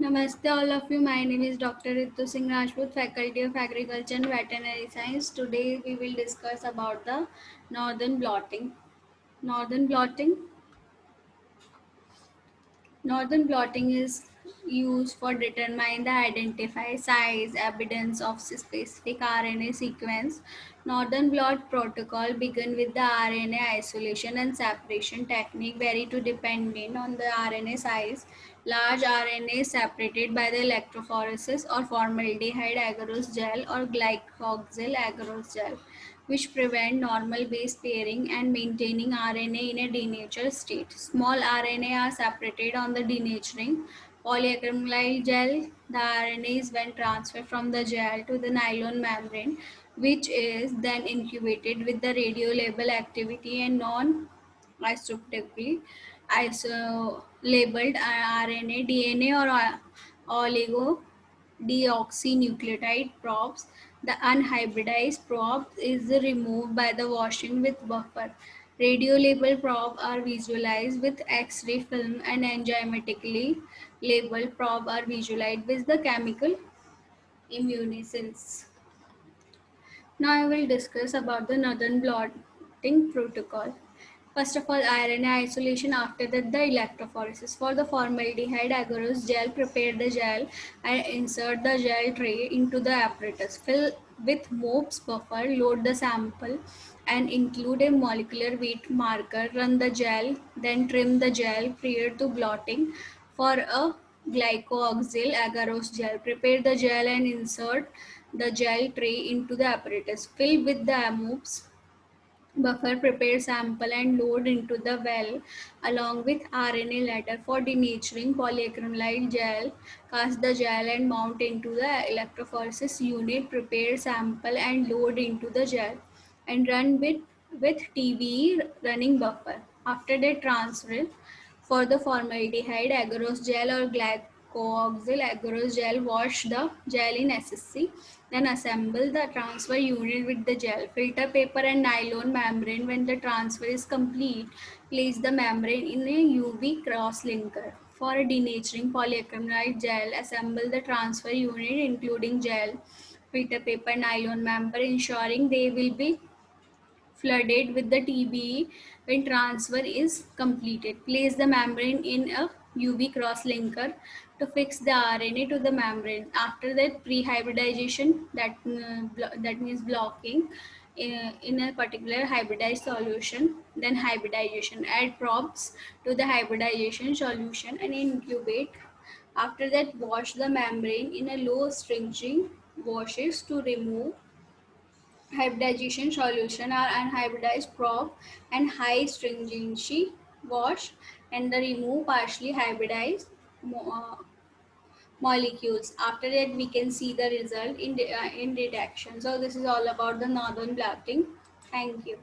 Namaste all of you. My name is Dr. Ritu Singh Rajput, Faculty of Agriculture and Veterinary Science. Today we will discuss about the northern blotting. Northern blotting Northern blotting is used for determine the identify size evidence of specific RNA sequence. Northern blot protocol begin with the RNA isolation and separation technique vary to depending on the RNA size. Large RNA separated by the electrophoresis or formaldehyde agarose gel or glycoxyl agarose gel, which prevent normal base pairing and maintaining RNA in a denatured state. Small RNA are separated on the denaturing polyacrylamide gel. The RNA is when transferred from the gel to the nylon membrane, which is then incubated with the radiolabel activity and non-isotonically labeled RNA, DNA, or oligo deoxynucleotide probes. The unhybridized probe is removed by the washing with buffer. Radiolabeled probes are visualized with X-ray film and enzymatically labeled probes are visualized with the chemical immunescence. Now I will discuss about the northern blotting protocol. First of all, RNA isolation. After that, the electrophoresis. For the formaldehyde agarose gel, prepare the gel and insert the gel tray into the apparatus. Fill with MOPS buffer, load the sample and include a molecular weight marker. Run the gel, then trim the gel prior to blotting. For a glycoxyl agarose gel, prepare the gel and insert the gel tray into the apparatus. Fill with the MOPS buffer, prepare sample and load into the well along with RNA ladder for denaturing polyacrylamide gel. Cast the gel and mount into the electrophoresis unit. Prepare sample and load into the gel and run with TBE running buffer. After that, transfer for the formaldehyde agarose gel or glycoxyl agarose gel, wash the gel in SSC. Then assemble the transfer unit with the gel. Filter paper and nylon membrane. When the transfer is complete, place the membrane in a UV cross linker. For denaturing polyacrylamide gel, assemble the transfer unit including gel, filter paper, nylon membrane, ensuring they will be flooded with the TBE when transfer is completed. Place the membrane in a UV cross-linker to fix the RNA to the membrane. After that, pre-hybridization, that means blocking in a particular hybridized solution. Then hybridization, add probes to the hybridization solution and incubate. After that, wash the membrane in a low stringing washes to remove hybridization solution are unhybridized probe and high stringency wash and the remove partially hybridized molecules. After that, we can see the result in detection. So this is all about the northern blotting. Thank you.